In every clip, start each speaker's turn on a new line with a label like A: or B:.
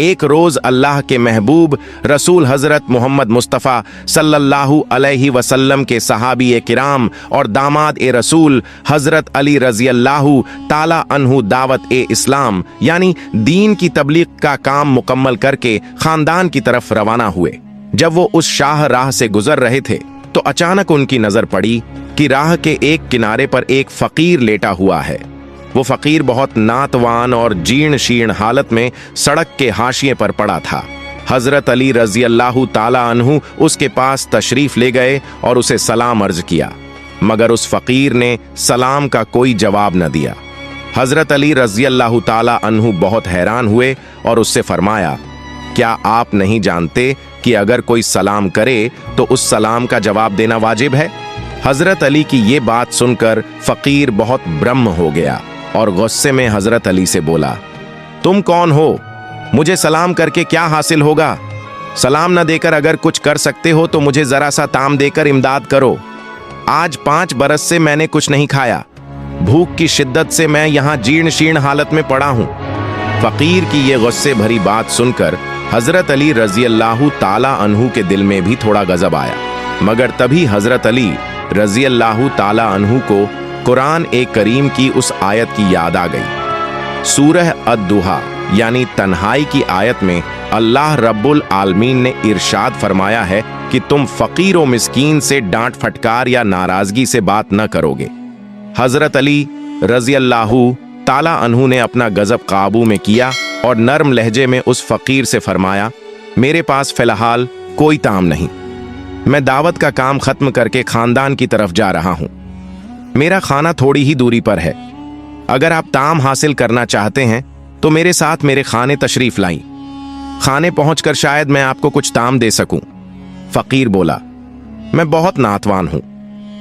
A: एक रोज अल्लाह के महबूब रसूल हजरत मोहम्मद मुस्तफ़ा सल्लल्लाहु अलैहि वसल्लम के सहाबी किराम और दामाद रसूल हजरत अली रजी अल्लाहु ताला अन्हु दावत इस्लाम यानी दीन की तबलीग का काम मुकम्मल करके खानदान की तरफ रवाना हुए। जब वो उस शाह राह से गुजर रहे थे तो अचानक उनकी नजर पड़ी कि राह के एक किनारे पर एक फकीर लेटा हुआ है। वो फकीर बहुत नातवान और जीर्ण शीर्ण हालत में सड़क के हाशिए पर पड़ा था। हजरत अली रजी अल्लाहु ताला अन्हु उसके पास तशरीफ ले गए और उसे सलाम अर्ज किया, मगर उस फकीर ने सलाम का कोई जवाब न दिया। हजरत अली रजी अल्लाहु ताला अन्हु बहुत हैरान हुए और उससे फरमाया, क्या आप नहीं जानते कि अगर कोई सलाम करे तो उस सलाम का जवाब देना वाजिब है? हजरत अली की ये बात सुनकर फकीर बहुत ब्रह्म हो गया और गुस्से में हजरत अली से बोला, तुम कौन हो? मुझे सलाम करके क्या हासिल होगा? सलाम न देकर अगर कुछ कर सकते हो तो मुझे जरा सा ताम देकर इमदाद करो। आज 5 बरस से मैंने कुछ नहीं खाया। भूख की शिद्दत से मैं यहाँ जीर्ण शीर्ण हालत में पड़ा हूँ। फकीर की ये गुस्से भरी बात सुनकर हजरत अली रजी अल्लाहु ताला अन्हु के दिल में भी थोड़ा गजब आया, मगर तभी हजरत अली रजी अल्लाहु ताला अन्हु को कुरान करीम की उस आयत की याद आ गई। सूरह अद-दुहा यानी तन्हाई की आयत में अल्लाह रब्बुल आलमीन ने इरशाद फरमाया है कि तुम फकीर व मिस्कीन से डांट फटकार या नाराजगी से बात न करोगे। हजरत अली रजी अल्लाहु ताला अन्हु ने अपना गजब काबू में किया और नर्म लहजे में उस फकीर से फरमाया, मेरे पास फिलहाल कोई ताम नहीं। मैं दावत का काम खत्म करके खानदान की तरफ जा रहा हूं। मेरा खाना थोड़ी ही दूरी पर है। अगर आप ताम हासिल करना चाहते हैं तो मेरे साथ मेरे खाने तशरीफ लाएं। खाने पहुंचकर शायद मैं आपको कुछ ताम दे सकूं। फकीर बोला, मैं बहुत नातवान हूं।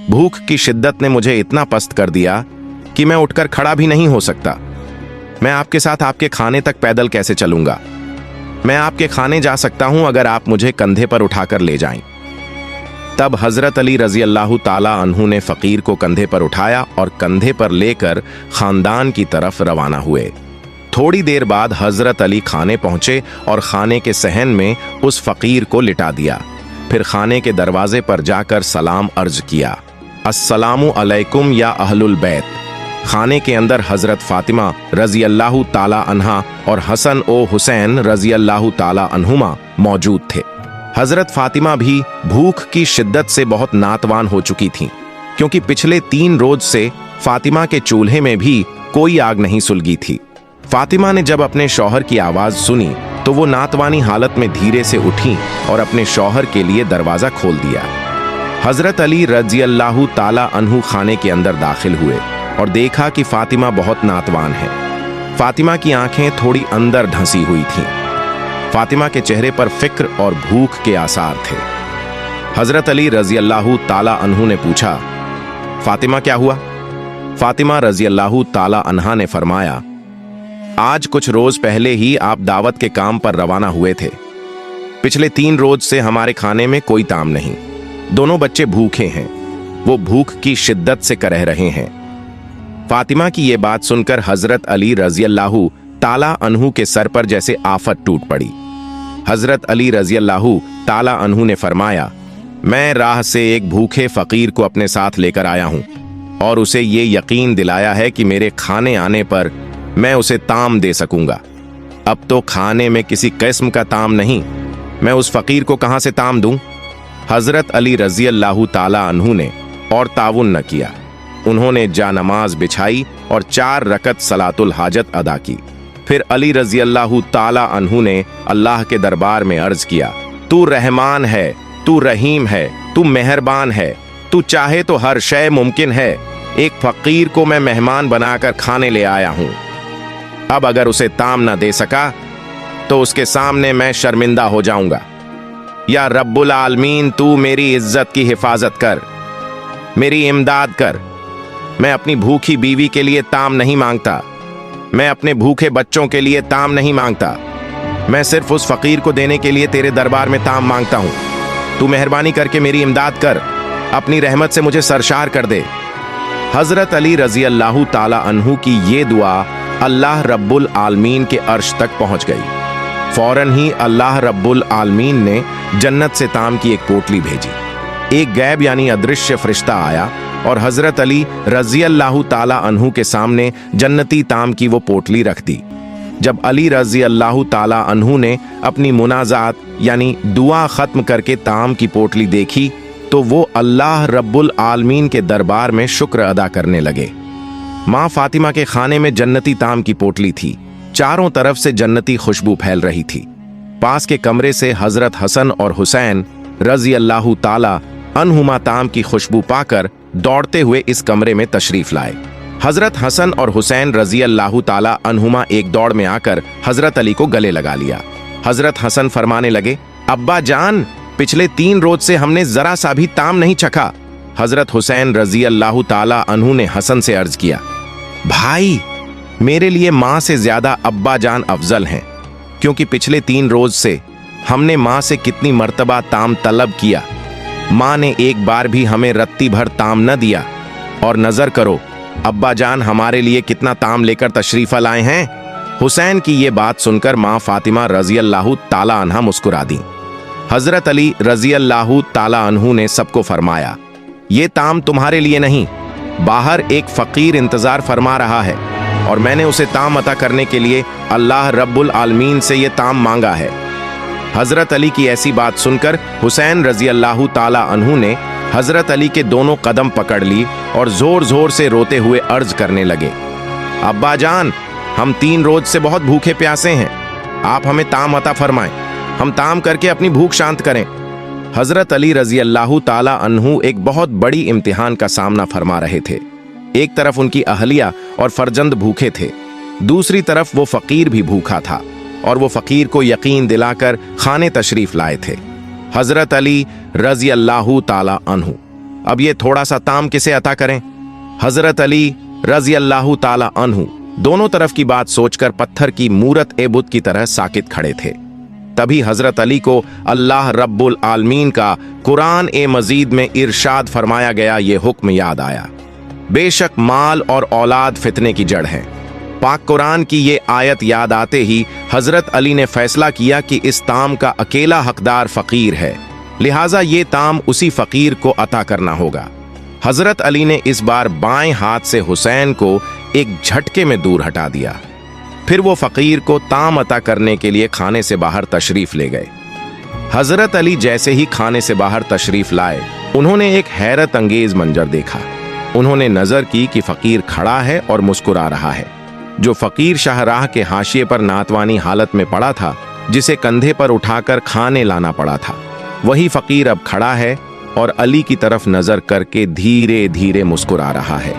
A: भूख की शिद्दत ने मुझे इतना पस्त कर दिया कि मैं उठकर खड़ा भी नहीं हो सकता। मैं आपके साथ आपके खाने तक पैदल कैसे चलूंगा? मैं आपके खाने जा सकता हूं अगर आप मुझे कंधे पर उठाकर ले जाएं। तब हजरत अली रजी अल्लाहु ताला अन्हु ने फकीर को कंधे पर उठाया और कंधे पर लेकर खानदान की तरफ रवाना हुए। थोड़ी देर बाद हजरत अली खाने पहुंचे और खाने के सहन में उस फकीर को लिटा दिया। फिर खाने के दरवाजे पर जाकर सलाम अर्ज किया, अस्सलामु अलैकुम या अहलुल बैत। खाने के अंदर हजरत फातिमा रजी अल्लाहु ताला अन्हा और हसन ओ हुसैन रजी अल्लाहु ताला अन्हुमा मौजूद थे। हजरत फातिमा भी भूख की शिद्दत से बहुत नातवान हो चुकी थीं, क्योंकि पिछले 3 रोज से फातिमा के चूल्हे में भी कोई आग नहीं सुलगी थी। फातिमा ने जब अपने शौहर की आवाज सुनी तो वो नातवानी हालत में धीरे से उठी और अपने शौहर के लिए दरवाजा खोल दिया। हजरत अली रजी अल्लाहु ताला अन्हु खाने के अंदर दाखिल हुए और देखा कि फातिमा बहुत नातवान है। फातिमा की आंखें थोड़ी अंदर धंसी हुई थीं। फातिमा के चेहरे पर फिक्र और भूख के आसार थे। हजरत अली रजी अल्लाहु ताला अन्हु ने पूछा, फातिमा क्या हुआ? फातिमा रजी अल्लाहु ताला अन्हा ने फरमाया, आज कुछ रोज पहले ही आप दावत के काम पर रवाना हुए थे। पिछले 3 रोज से हमारे खाने में कोई ताम नहीं। दोनों बच्चे भूखे हैं। वो भूख की शिद्दत से करह रहे हैं। फातिमा की ये बात सुनकर हजरत अली रजी अल्लाहु ताला अन्हु के सर पर जैसे आफत टूट पड़ी। हजरत अली रजी अल्लाहु ताला अन्हु ने फरमाया, मैं राह से एक भूखे फकीर को अपने साथ लेकर आया हूं और उसे ये यकीन दिलाया है कि मेरे खाने आने पर मैं उसे ताम दे सकूंगा। अब तो खाने में किसी किस्म का ताम नहीं। मैं उस फकीर को कहां से ताम दूं? हजरत अली रजी अल्लाहु ताला अन्हु ने और ताउन न किया। उन्होंने जानमाज बिछाई और 4 रकत सलातुल हाजत अदा की। फिर अली रजी अल्लाहु ताला अन्हु ने अल्लाह के दरबार में अर्ज किया, तू रहमान है, तू रहीम है, तू मेहरबान है, तू चाहे तो हर शय मुमकिन है। एक फकीर को मैं मेहमान बनाकर खाने ले आया हूं। अब अगर उसे ताम न दे सका तो उसके सामने मैं शर्मिंदा हो जाऊंगा। या रब्बुल आलमीन, तू मेरी इज्जत की हिफाजत कर, मेरी इमदाद कर। मैं अपनी भूखी बीवी के लिए ताम नहीं मांगता। मैं अपने भूखे बच्चों के लिए ताम नहीं मांगता। मैं सिर्फ उस फकीर को देने के लिए तेरे दरबार में ताम मांगता हूं। तू मेहरबानी करके मेरी इमदाद कर, अपनी रहमत से मुझे सरशार कर दे। हजरत अली रजी अल्लाहु ताला अन्हु की ये दुआ अल्लाह रब्बुल आलमीन के अर्श तक पहुंच गई। फौरन ही अल्लाह रब्बुल आलमीन ने जन्नत से ताम की एक पोटली भेजी। एक गैब यानी अदृश्य फरिश्ता आया और हजरत अली रजी अल्लाह ताला अन्हु के सामने जन्नती ताम की वो पोटली रख दी। जब अली रजी अल्लाह ताला अन्हु ने अपनी मुनाजात यानी दुआ खत्म करके ताम की पोटली देखी तो वो अल्लाह रब्बुल आलमीन के दरबार में शुक्र अदा करने लगे। माँ फातिमा के खाने में जन्नती ताम की पोटली थी। चारों तरफ से जन्नती खुशबू फैल रही थी। पास के कमरे से हजरत हसन और हुसैन रजी अल्लाह ताला अन्हुमा ताम की खुशबू पाकर दौड़ते हुए इस कमरे में तशरीफ लाए। हजरत हसन और हुसैन रजी अल्लाह ताला अन्हुमा एक दौड़ में आकर हजरत अली को गले लगा लिया। हजरत हसन फरमाने लगे, अब्बा जान, पिछले 3 रोज से हमने जरा सा भी ताम नहीं चखा। हजरत हुसैन रजी अल्लाह ताला अन्हु ने हसन से अर्ज किया, भाई, मेरे लिए माँ से ज्यादा अब्बा जान अफजल हैं, क्योंकि पिछले 3 रोज से हमने माँ से कितनी मर्तबा ताम तलब किया। माँ ने एक बार भी हमें रत्ती भर ताम न दिया, और नजर करो अब्बा जान हमारे लिए कितना ताम लेकर तशरीफ लाए हैं। हुसैन की ये बात सुनकर माँ फातिमा रजी अल्लाह ताला अन्हा मुस्कुरा दी। हजरत अली रजी अल्लाह ताला अन्हु ने सबको फरमाया, ये ताम तुम्हारे लिए नहीं, बाहर एक फकीर इंतजार फरमा रहा है और मैंने उसे ताम अता करने के लिए अल्लाह रब्बुल आलमीन से ये ताम मांगा है। हजरत अली की ऐसी बात सुनकर हुसैन रजी अल्लाह ताला अन्हु ने हजरत अली के दोनों कदम पकड़ ली और जोर जोर से रोते हुए अर्ज करने लगे, अब्बा जान, हम 3 रोज से बहुत भूखे प्यासे हैं, आप हमें ताम अता फरमाएं, हम ताम करके अपनी भूख शांत करें। हजरत अली रजी अल्लाह ताला अन्हु एक बहुत बड़ी इम्तिहान का सामना फरमा रहे थे। एक तरफ उनकी अहलिया और फरजंद भूखे थे, दूसरी तरफ वो फकीर भी भूखा था और वो फकीर को यकीन दिलाकर खाने तशरीफ लाए थे। हजरत अली रजी अल्लाह ताला अन्हु, अब ये थोड़ा सा ताम किसे अता करें। हजरत अली रजी अल्लाह ताला अन्हु दोनों तरफ की बात सोचकर पत्थर की मूरत ए बुत की तरह साकित खड़े थे। तभी हजरत अली को अल्लाह रब्बुल आलमीन का कुरान ए मजीद में इरशाद फरमाया गया ये हुक्म याद आया, बेशक माल और औलाद फितने की जड़ है। पाक कुरान की ये आयत याद आते ही हजरत अली ने फैसला किया कि इस ताम का अकेला हकदार फकीर है, लिहाजा ये ताम उसी फकीर को अता करना होगा। हजरत अली ने इस बार बाएं हाथ से हुसैन को एक झटके में दूर हटा दिया। फिर वो फकीर को ताम अता करने के लिए खाने से बाहर तशरीफ ले गए। हजरत अली जैसे ही खाने से बाहर तशरीफ लाए, उन्होंने एक हैरत अंगेज मंजर देखा। उन्होंने नजर की कि फकीर खड़ा है और मुस्कुरा रहा है। जो फकीर शाहराह के हाशिए पर नातवानी हालत में पड़ा था, जिसे कंधे पर उठाकर खाने लाना पड़ा था, वही फकीर अब खड़ा है और अली की तरफ नजर करके धीरे धीरे मुस्कुरा रहा है।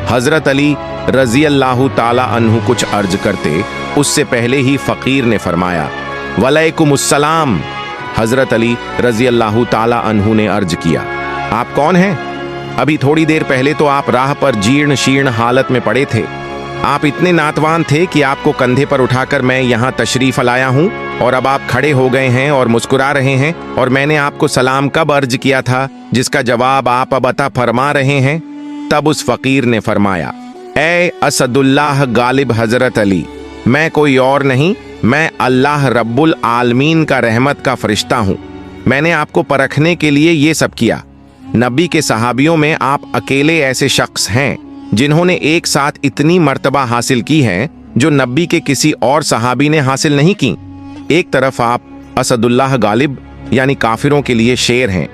A: हजरत अली रजी अल्लाह ताला अन्हु कुछ अर्ज करते उससे पहले ही फकीर ने फरमाया, वलैकुमुस्सलाम। हजरत अली रजी अल्लाह ताला अन्हु ने अर्ज किया, आप कौन हैं? अभी थोड़ी देर पहले तो आप राह पर जीर्ण शीर्ण हालत में पड़े थे। आप इतने नातवान थे कि आपको कंधे पर उठाकर मैं यहाँ तशरीफ लाया हूँ, और अब आप खड़े हो गए हैं और मुस्कुरा रहे हैं, और मैंने आपको सलाम कब अर्ज किया था जिसका जवाब आप अब अता फरमा रहे हैं। तब उस फकीर ने फरमाया, ए असदुल्लाह गालिब हजरत अली, मैं कोई और नहीं, मैं अल्लाह रब्बुल आलमीन का रहमत का फरिश्ता हूँ। मैंने आपको परखने के लिए ये सब किया। नबी के सहाबियों में आप अकेले ऐसे शख्स हैं जिन्होंने एक साथ इतनी मर्तबा हासिल की है जो नबी के किसी और सहाबी ने हासिल नहीं की। एक तरफ आप असदुल्लाह गालिब यानी काफिरों के लिए शेर हैं,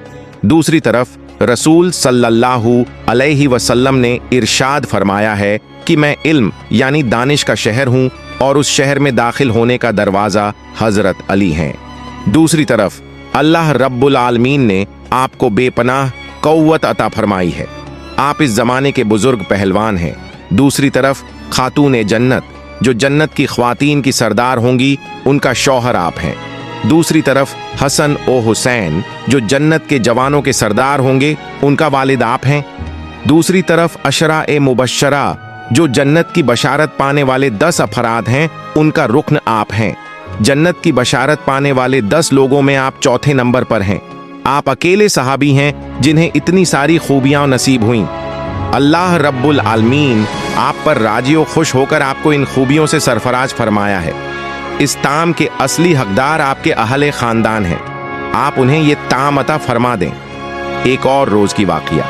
A: दूसरी तरफ रसूल सल्लल्लाहु अलैहि वसल्लम ने इरशाद फरमाया है कि मैं इल्म यानी दानिश का शहर हूँ और उस शहर में दाखिल होने का दरवाज़ा हजरत अली हैं। दूसरी तरफ अल्लाह रब्बुल आलमीन ने आपको बेपनाह क़ुव्वत अता फरमाई है। आप इस ज़माने के बुजुर्ग पहलवान हैं। दूसरी तरफ खातून जन्नत जो जन्नत की ख्वातीन की सरदार होंगी, उनका शौहर आप हैं। दूसरी तरफ हसन ओ हुसैन जो जन्नत के जवानों के सरदार होंगे, उनका वालिद आप हैं। दूसरी तरफ अशरा ए मुबश्शरा जो जन्नत की बशारत पाने वाले 10 अफराद हैं, उनका रुकन आप हैं। जन्नत की बशारत पाने वाले 10 लोगों में आप चौथे नंबर पर हैं। आप अकेले सहाबी हैं जिन्हें इतनी सारी खूबियां नसीब हुईं। अल्लाह रब्बुल आलमीन आप पर राजी और खुश होकर आपको इन खूबियों से सरफराज फरमाया है। इस ताम के असली हकदार आपके अहले खानदान हैं, आप उन्हें ये ताम अता फरमा दें। एक और रोज की वाकया।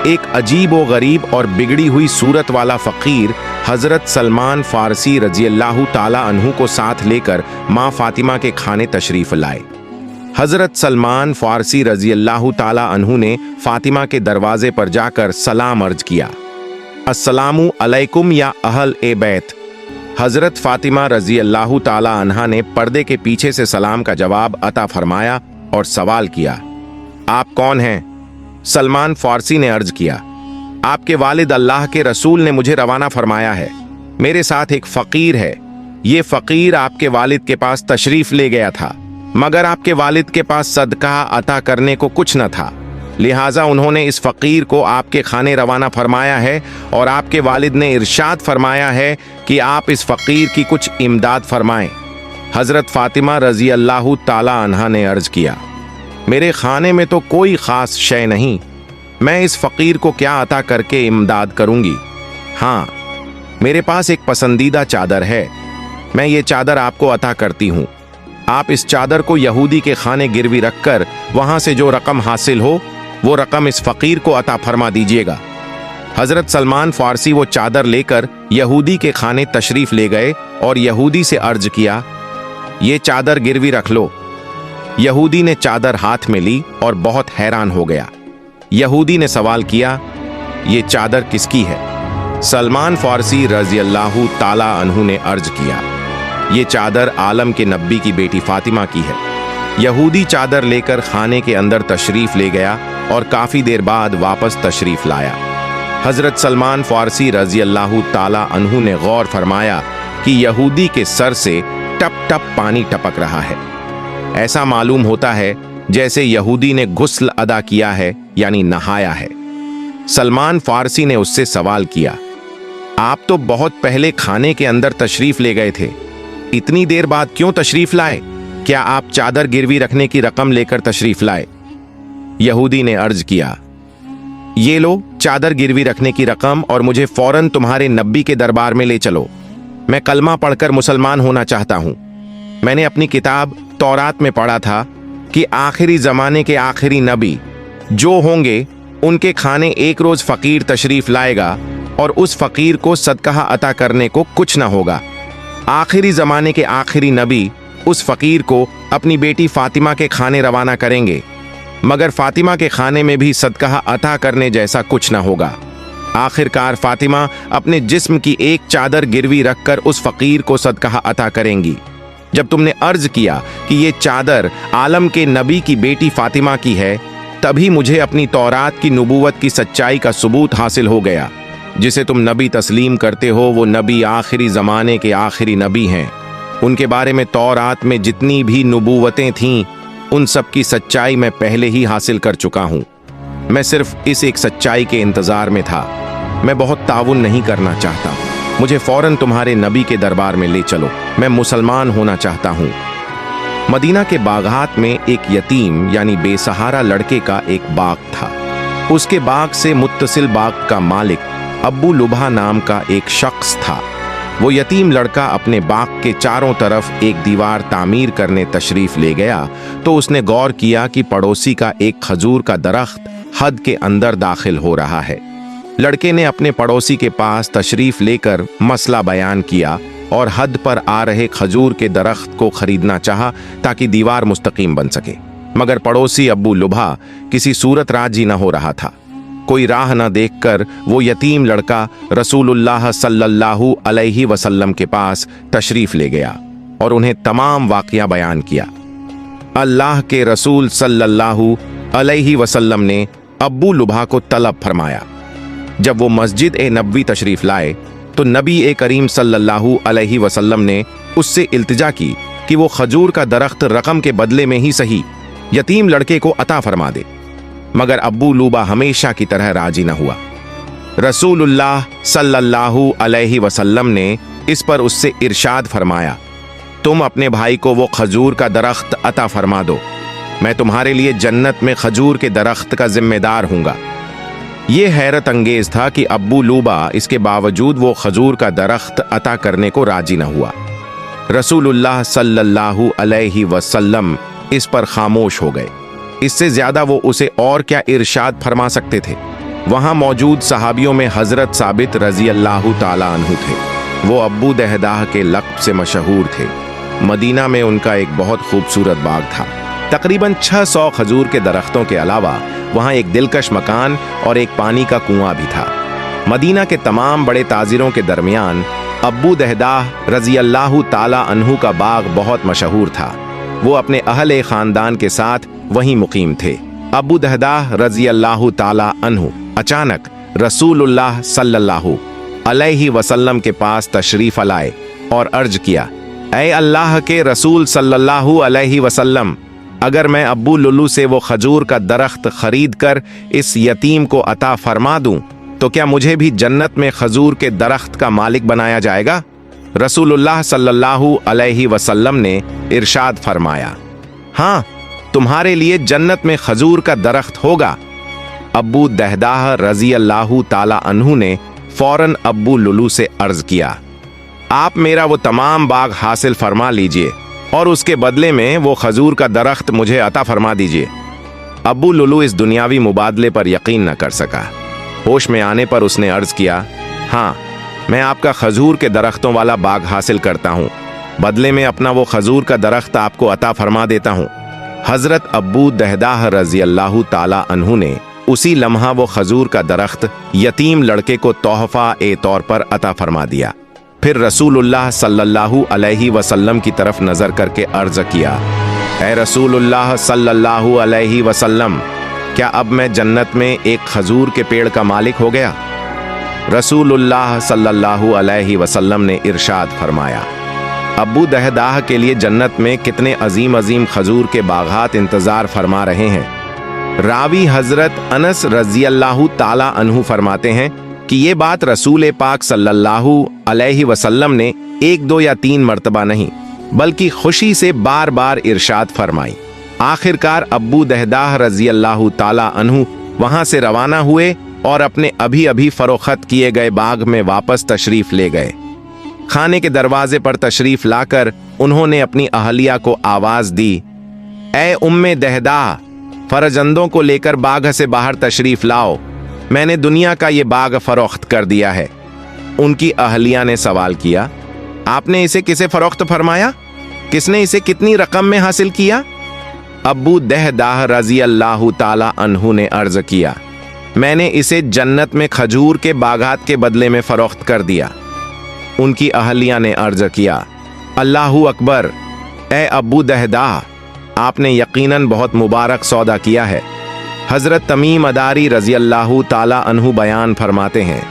A: एक अजीब व गरीब और बिगड़ी हुई सूरत वाला फकीर हजरत सलमान फारसी रज़ियल्लाहु ताला अन्हु को साथ लेकर माँ फातिमा के खाने तशरीफ लाए। हजरत सलमान फारसी रज़ियल्लाहु ताला अन्हु ने फातिमा के दरवाजे पर जाकर सलाम अर्ज किया, अस्सलामु अलैकुम या अहल ए बैत। हजरत फातिमा रज़ियल्लाहु ताला अन्हा ने पर्दे के पीछे से सलाम का जवाब अता फरमाया और सवाल किया, आप कौन हैं? सलमान फारसी ने अर्ज किया, आपके वालिद अल्लाह के रसूल ने मुझे रवाना फरमाया है, मेरे साथ एक फकीर है। ये फकीर आपके वालिद के पास तशरीफ ले गया था, मगर आपके वालिद के पास सदका अता करने को कुछ न था, लिहाजा उन्होंने इस फकीर को आपके खाने रवाना फरमाया है और आपके वालिद ने इरशाद फरमाया है कि आप इस फकीर की कुछ इमदाद फरमाएं। हजरत फातिमा रजी अल्लाह ताला अन्हा ने अर्ज किया, मेरे खाने में तो कोई खास शय नहीं, मैं इस फकीर को क्या अता करके इमदाद करूंगी। हाँ, मेरे पास एक पसंदीदा चादर है, मैं ये चादर आपको अता करती हूँ। आप इस चादर को यहूदी के खाने गिरवी रखकर वहां से जो रकम हासिल हो वो रकम इस फकीर को अता फरमा दीजिएगा। हजरत सलमान फारसी वो चादर लेकर यहूदी के खाने तशरीफ ले गए और यहूदी से अर्ज किया, ये चादर गिरवी रख लो। यहूदी ने चादर हाथ में ली और बहुत हैरान हो गया। यहूदी ने सवाल किया, ये चादर किसकी है? सलमान फारसी रज़ियल्लाहु ताला अन्हु ने अर्ज किया, ये चादर आलम के नब्बी की बेटी फातिमा की है। यहूदी चादर लेकर खाने के अंदर तशरीफ ले गया और काफी देर बाद वापस तशरीफ लाया। हजरत सलमान फारसी रज़ियल्लाहु ताला अन्हु ने गौर फरमाया कि यहूदी के सर से टप टप पानी टपक रहा है। ऐसा मालूम होता है जैसे यहूदी ने गुस्ल अदा किया है, यानी नहाया है। सलमान फारसी ने उससे सवाल किया, आप तो बहुत पहले खाने के अंदर तशरीफ ले गए थे, इतनी देर बाद क्यों तशरीफ लाए? क्या आप चादर गिरवी रखने की रकम लेकर तशरीफ लाए? यहूदी ने अर्ज किया, ये लो चादर गिरवी रखने की रकम और मुझे फौरन तुम्हारे नब्बी के दरबार में ले चलो। मैं कलमा पढ़कर मुसलमान होना चाहता हूं। मैंने अपनी किताब तौरात में पढ़ा था कि आखिरी जमाने के आखिरी नबी जो होंगे उनके खाने एक रोज फकीर तशरीफ लाएगा और उस फकीर को सदका अता करने को कुछ न होगा। आखिरी जमाने के आखिरी नबी उस फकीर को अपनी बेटी फातिमा के खाने रवाना करेंगे, मगर फातिमा के खाने में भी सदका अता करने जैसा कुछ न होगा। आखिरकार फातिमा अपने जिस्म की एक चादर गिरवी रखकर उस फकीर को सदका अता करेंगी। जब तुमने अर्ज किया कि ये चादर आलम के नबी की बेटी फातिमा की है, तभी मुझे अपनी तौरात की नबूवत की सच्चाई का सबूत हासिल हो गया। जिसे तुम नबी तस्लीम करते हो वो नबी आखिरी ज़माने के आखिरी नबी हैं। उनके बारे में तौरात में जितनी भी नबूवतें थीं उन सब की सच्चाई मैं पहले ही हासिल कर चुका हूँ। मैं सिर्फ इस एक सच्चाई के इंतज़ार में था। मैं बहुत ताउन नहीं करना चाहता, मुझे फौरन तुम्हारे नबी के दरबार में ले चलो, मैं मुसलमान होना चाहता हूँ। मदीना के बागात में एक यतीम यानी बेसहारा लड़के का एक बाग था। उसके बाग से मुत्तसिल बाग का मालिक अब्बू लुबा नाम का एक शख्स था। वो यतीम लड़का अपने बाग के चारों तरफ एक दीवार तामीर करने तशरीफ ले गया तो उसने गौर किया कि पड़ोसी का एक खजूर का दरख्त हद के अंदर दाखिल हो रहा है। लड़के ने अपने पड़ोसी के पास तशरीफ लेकर मसला बयान किया और हद पर आ रहे खजूर के दरख्त को खरीदना चाहा ताकि दीवार मुस्तकीम बन सके, मगर पड़ोसी अब्बू लुबा किसी सूरत राजी न हो रहा था। कोई राह न देखकर वो यतीम लड़का रसूलुल्लाह सल्लल्लाहु अलैहि वसल्लम के पास तशरीफ ले गया और उन्हें तमाम वाक़या बयान किया। अल्लाह के रसूल सल्लल्लाहु अलैहि वसल्लम ने अब्बू लुबा को तलब फरमाया। जब वो मस्जिद ए नबवी तशरीफ लाए तो नबी ए करीम सल्लल्लाहु अलैहि वसल्लम ने उससे इल्तिजा की कि वो खजूर का दरख्त रकम के बदले में ही सही यतीम लड़के को अता फरमा दे, मगर अब्बू लुबा हमेशा की तरह राजी न हुआ। रसूलुल्लाह सल्लल्लाहु अलैहि वसल्लम ने इस पर उससे इरशाद फरमाया, तुम अपने भाई को वो खजूर का दरख्त अता फरमा दो, मैं तुम्हारे लिए जन्नत में खजूर के दरख्त का जिम्मेदार हूँगा। ये हैरत अंगेज था कि अब्बू लुबा इसके बावजूद वो खजूर का दरख्त अता करने को राजी न हुआ। रसूलुल्लाह सल्लल्लाहु अलैहि वसल्लम इस पर खामोश हो गए। इससे ज्यादा वो उसे और क्या इरशाद फरमा सकते थे। वहां मौजूद सहाबियों में हजरत साबित रजी अल्लाह ताला अन्हु थे। वो अब्बू दहदाह के लक़्ब से मशहूर थे। मदीना में उनका एक बहुत खूबसूरत बाग था। तकरीबन 600 खजूर के दरख्तों के अलावा वहां एक दिलकश मकान और एक पानी का कुआं भी था। मदीना के तमाम बड़े ताजिरों के दरमियान अब्बू दहदाह रजी अल्लाह ताला अन्हु का बाग बहुत मशहूर था। वो अपने अहले खानदान के साथ वहीं मुकीम थे। अब्बू दहदाह रजी अल्लाह ताला अन्हु अचानक रसूलुल्लाह सल्लल्लाहु अलैहि वसल्लम के पास तशरीफ लाए और अर्ज किया, ऐ अल्लाह के रसूल सल्लल्लाहु अलैहि वसल्लम, अगर मैं अब्बू लुल्लू से वो खजूर का दरख्त खरीद कर इस यतीम को अता फरमा दूं तो क्या मुझे भी जन्नत में खजूर के दरख्त का मालिक बनाया जाएगा? रसूलुल्लाह सल्लल्लाहु अलैहि वसल्लम ने इरशाद फरमाया, हाँ, तुम्हारे लिए जन्नत में खजूर का दरख्त होगा। अब्बू दहदाह रजी अल्लाह ताला अन्हु ने फौरन अब्बू लुल्लू से अर्ज किया, आप मेरा वो तमाम बाग हासिल फरमा लीजिए और उसके बदले में वो खजूर का दरख्त मुझे अता फरमा दीजिए। अब्बू लुल्लू इस दुनियावी मुबादले पर यकीन न कर सका। होश में आने पर उसने अर्ज किया, हाँ, मैं आपका खजूर के दरख्तों वाला बाग हासिल करता हूँ, बदले में अपना वो खजूर का दरख्त आपको अता फरमा देता हूँ। हजरत अब्बू दहदाह रजी अल्लाह ताला अन्हु ने उसी लम्हा वो खजूर का दरख्त यतीम लड़के को तोहफा ए तौर पर अता फरमा दिया। फिर रसूलुल्लाह सल्लल्लाहु अलैहि वसल्लम की तरफ नजर करके अर्ज किया, ऐ रसूलुल्लाह सल्लल्लाहु अलैहि वसल्लम, क्या अब मैं जन्नत में एक खजूर के पेड़ का मालिक हो गया? रसूलुल्लाह सल्लल्लाहु अलैहि वसल्लम ने इरशाद फरमाया, अब्बू दहदाह के लिए जन्नत में कितने अजीम अजीम खजूर के बागात इंतजार फरमा रहे हैं। रावी हजरत अनस रजी अल्लाह ताला अन्हु फरमाते हैं कि ये बात रसूल पाक सल्लल्लाहु अलैहि वसल्लम ने 1, 2 या 3 मर्तबा नहीं बल्कि खुशी से बार बार इरशाद फरमाई। आखिरकार अब्बू दहदाह रजी अल्लाह ताला अन्हु वहां से रवाना हुए और अपने अभी अभी फरोख्त किए गए बाग में वापस तशरीफ ले गए। खाने के दरवाजे पर तशरीफ लाकर उन्होंने अपनी अहलिया को आवाज दी, ऐ उम्मे दहदाह, फरजंदों को लेकर बाग से बाहर तशरीफ लाओ, मैंने दुनिया का ये बाग फरोख्त कर दिया है। उनकी अहलिया ने सवाल किया, आपने इसे किसे फरोख्त फरमाया? किसने इसे कितनी रकम में हासिल किया? अब्बू दहदाह रजी अल्लाह ताला अन्हु ने अर्ज किया, मैंने इसे जन्नत में खजूर के बागात के बदले में फरोख्त कर दिया। उनकी अहलिया ने अर्ज किया, अल्लाहु अकबर, ए अब्बू दहदाह, आपने यकीनन बहुत मुबारक सौदा किया है। हजरत तमीम अदारी रजी अल्लाह ताला अन्हु बयान फरमाते हैं,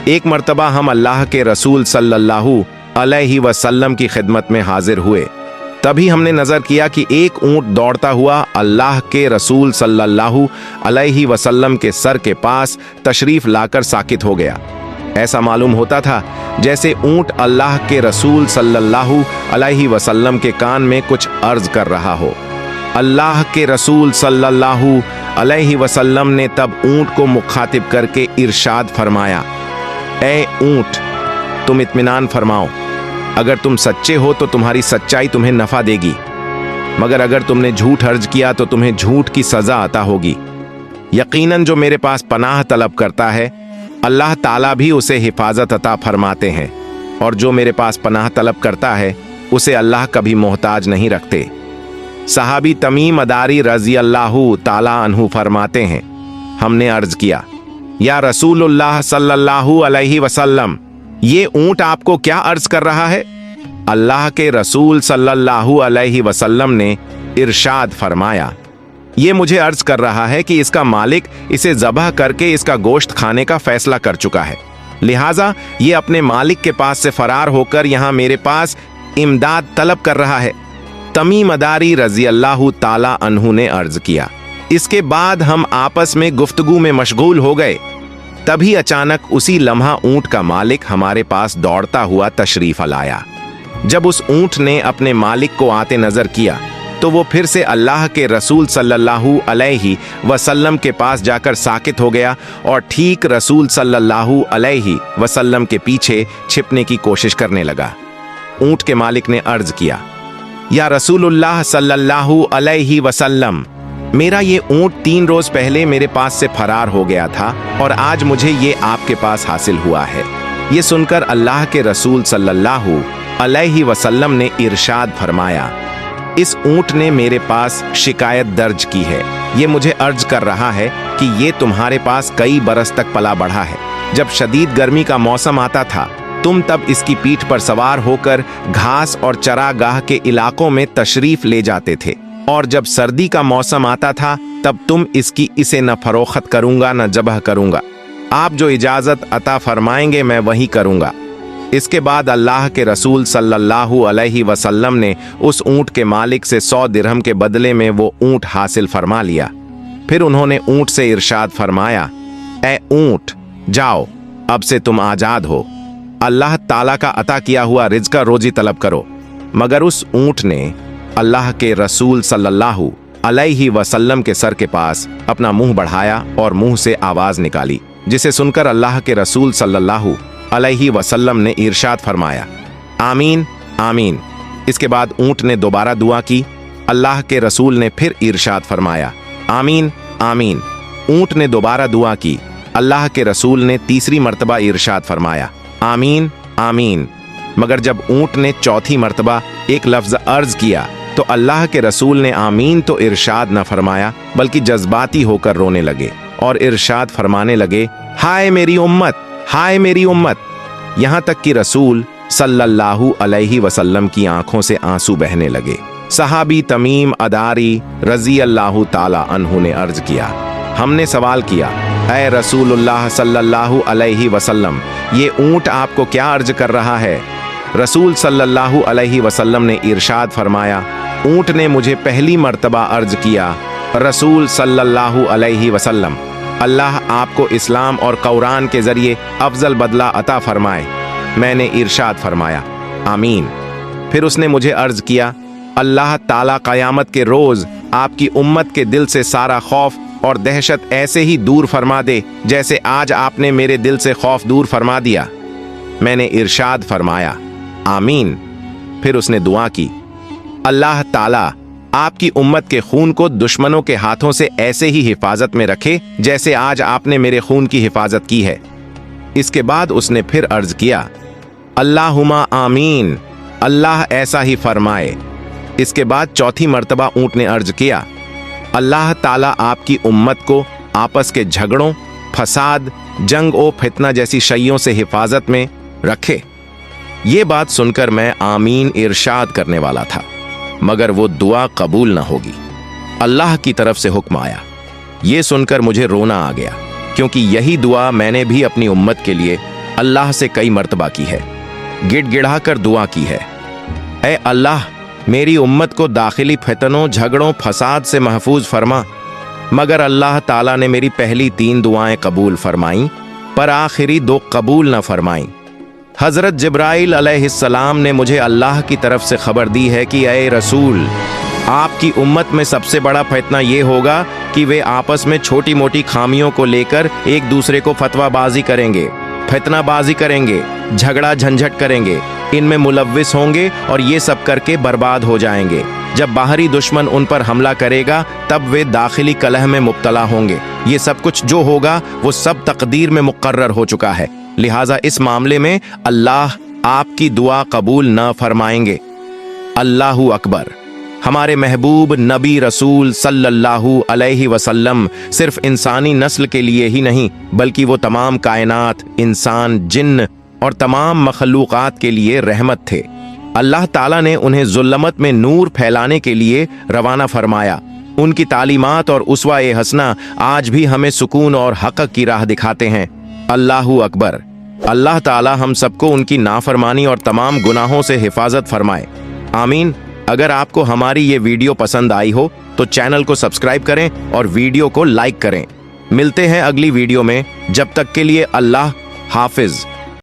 A: एक मर्तबा हम अल्लाह के रसूल सल्लल्लाहु अलैहि वसल्लम की खिदमत में हाजिर हुए। तभी हमने नजर किया कि एक ऊंट दौड़ता हुआ अल्लाह के रसूल सल्लल्लाहु अलैहि वसल्लम के सर के पास तशरीफ लाकर साकित हो गया। ऐसा मालूम होता था जैसे ऊंट अल्लाह के रसूल सल्लल्लाहु अलैहि वसल्लम के कान में कुछ अर्ज कर रहा हो। अल्लाह के रसूल सल्लल्लाहु अलैहि वसल्लम ने तब ऊंट को मुखातिब करके इरशाद फरमाया, ए ऊंट, तुम इत्मीनान फरमाओ, अगर तुम सच्चे हो तो तुम्हारी सच्चाई तुम्हें नफा देगी, मगर अगर तुमने झूठ अर्ज किया तो तुम्हें झूठ की सजा अता होगी। यकीनन जो मेरे पास पनाह तलब करता है अल्लाह ताला भी उसे हिफाजत अता फरमाते हैं, और जो मेरे पास पनाह तलब करता है उसे अल्लाह कभी मोहताज नहीं रखते। सहाबी तमीम अदारी रजी अल्लाह ताला अन्हु फरमाते हैं, हमने अर्ज किया, या रसूलुल्लाह सल्लल्लाहु अलैहि वसल्लम, ये ऊंट आपको क्या अर्ज कर रहा है? अल्लाह के रसूल सल्लल्लाहु अलैहि वसल्लम ने इरशाद फरमाया, ये मुझे अर्ज कर रहा है कि इसका मालिक इसे ज़बह करके इसका गोश्त खाने का फैसला कर चुका है, लिहाजा ये अपने मालिक के पास से फरार होकर यहाँ मेरे पास इमदाद तलब कर रहा है। तमीम अदारी रजी अल्लाह ताला अन्हु ने अर्ज किया। इसके बाद हम आपस में गुफ्तगू में मशगूल हो गए। तभी अचानक उसी लम्हा ऊंट का मालिक हमारे पास दौड़ता हुआ तशरीफ लाया। जब उस ऊंट ने अपने मालिक को आते नजर किया तो वो फिर से अल्लाह के रसूल सल्लल्लाहु अलैहि वसल्लम के पास जाकर साकित हो गया और ठीक रसूल सल्लल्लाहु अलैहि वसल्लम के पीछे छिपने की कोशिश करने लगा। ऊंट के मालिक ने अर्ज किया, या रसूलुल्लाह सल्लल्लाहु अलैहि वसल्लम, मेरा ये ऊंट 3 रोज पहले मेरे पास से फरार हो गया था और आज मुझे ये आपके पास हासिल हुआ है। ये सुनकर अल्लाह के रसूल सल्लल्लाहु अलैहि वसल्लम ने इरशाद फरमाया, इस ऊंट ने मेरे पास शिकायत दर्ज की है। ये मुझे अर्ज कर रहा है कि ये तुम्हारे पास कई बरस तक पला बढ़ा है। जब शदीद गर्मी का मौसम आता था, तुम तब इसकी पीठ पर सवार होकर घास और चरागाह के इलाकों में तशरीफ ले जाते थे, और जब सर्दी का मौसम आता था तब तुम इसे न फरोख्त करूंगा न जबह करूंगा। आप जो इजाजत अता फरमाएंगे मैं वही करूंगा। इसके बाद अल्लाह के रसूल सल्लल्लाहु अलैहि वसल्लम ने उस ऊंट के मालिक से 100 दिरहम के बदले में वो ऊंट हासिल फरमा लिया। फिर उन्होंने ऊंट से इरशाद फरमाया, ए ऊंट, जाओ, अब से तुम आजाद हो। अल्लाह ताला का अता किया हुआ रिज़्क़ रोजी तलब करो। मगर उस ऊंट ने अल्लाह के रसूल सल्लल्लाहु अलैहि वसल्लम के सर के पास अपना मुंह बढ़ाया और मुंह से आवाज निकाली, जिसे सुनकर अल्लाह के रसूल सल्लल्लाहु अलैहि वसल्लम ने इरशाद फरमाया, आमीन आमीन। इसके बाद ऊंट ने दोबारा दुआ की। अल्लाह के रसूल ने फिर इरशाद फरमाया, आमीन आमीन। ऊंट ने दोबारा दुआ की। अल्लाह के रसूल ने तीसरी मर्तबा इरशाद फरमाया, आमीन आमीन। मगर जब ऊंट ने चौथी मर्तबा एक लफ्ज अर्ज किया तो अल्लाह के रसूल ने आमीन तो इरशाद न फरमाया, बल्कि जज्बाती होकर रोने लगे और इरशाद फरमाने लगे, हाय मेरी उम्मत, हाय मेरी उम्मत। यहां तक कि रसूल सल्लल्लाहु अलैहि वसल्लम की आंखों से आंसू बहने लगे। सहाबी तमीम अदारी रजी अल्लाहु ताला अन्हु ने अर्ज किया, हमने सवाल किया, ऐ रसूलुल्लाह सल्लल्लाहु अलैहि वसल्लम, ये ऊंट आपको क्या अर्ज कर रहा है? रसूल सल्लल्लाहु अलैहि वसल्लम ने इरशाद फरमाया, ऊंट ने मुझे पहली मर्तबा अर्ज किया, रसूल सल्लल्लाहु अलैहि वसल्लम, अल्लाह आपको इस्लाम और कुरान के जरिए अफजल बदला अता फरमाए। मैंने इरशाद फरमाया, आमीन। फिर उसने मुझे अर्ज किया, अल्लाह ताला क़यामत के रोज आपकी उम्मत के दिल से सारा खौफ और दहशत ऐसे ही दूर फरमा दे जैसे आज आपने मेरे दिल से खौफ दूर फरमा दिया। मैंने इरशाद फरमाया, आमीन। फिर उसने दुआ की, अल्लाह ताला आपकी उम्मत के खून को दुश्मनों के हाथों से ऐसे ही हिफाजत में रखे जैसे आज आपने मेरे खून की हिफाजत की है। इसके बाद उसने फिर अर्ज किया, अल्लाहुम्मा आमीन, अल्लाह ऐसा ही फरमाए। इसके बाद चौथी मर्तबा ऊंट ने अर्ज किया, अल्लाह ताला आपकी उम्मत को आपस के झगड़ों, फसाद, जंग और फितना जैसी शैयों से हिफाजत में रखे। ये बात सुनकर मैं आमीन इरशाद करने वाला था, मगर वो दुआ कबूल न होगी। अल्लाह की तरफ से हुक्म आया। ये सुनकर मुझे रोना आ गया, क्योंकि यही दुआ मैंने भी अपनी उम्मत के लिए अल्लाह से कई मर्तबा की है, गिड़गिड़ा कर दुआ की है, ऐ अल्लाह मेरी उम्मत को दाखिली फितनों, झगड़ों, फसाद से महफूज फरमा। मगर अल्लाह ताला ने मेरी पहली 3 दुआएं कबूल फरमाईं, पर आखिरी 2 कबूल न फरमाईं। हजरत जिब्राइल अलैहिस्सलाम ने मुझे अल्लाह की तरफ से खबर दी है कि ए रसूल, आपकी उम्मत में सबसे बड़ा फितना ये होगा कि वे आपस में छोटी मोटी खामियों को लेकर एक दूसरे को फतवाबाजी करेंगे, फितनाबाजी करेंगे, झगड़ा झंझट करेंगे, इनमें मुलव्विस होंगे और ये सब करके बर्बाद हो जाएंगे। जब बाहरी दुश्मन उन पर हमला करेगा तब वे दाखिली कलह में मुब्तला होंगे। ये सब कुछ जो होगा वो सब तकदीर में मुकर्रर हो चुका है। लिहाजा इस मामले में अल्लाह आपकी दुआ कबूल न फरमाएंगे। अल्लाहु अकबर। हमारे महबूब नबी रसूल सल्लल्लाहु अलैहि वसल्लम सिर्फ इंसानी नस्ल के लिए ही नहीं, बल्कि वो तमाम कायनात, इंसान, जिन्न और तमाम मखलूक़ात के लिए रहमत थे। अल्लाह ताला ने उन्हें ज़ुल्मत में नूर फैलाने के लिए रवाना फरमाया। उनकी तालीमात और उसवा-ए हसना आज भी हमें सुकून और हक़ की राह दिखाते हैं। अल्लाहु अकबर। अल्लाह ताला हम सबको उनकी नाफरमानी और तमाम गुनाहों से हिफाजत फरमाए। आमीन। अगर आपको हमारी ये वीडियो पसंद आई हो तो चैनल को सब्सक्राइब करें और वीडियो को लाइक करें। मिलते हैं अगली वीडियो में। जब तक के लिए अल्लाह हाफिज।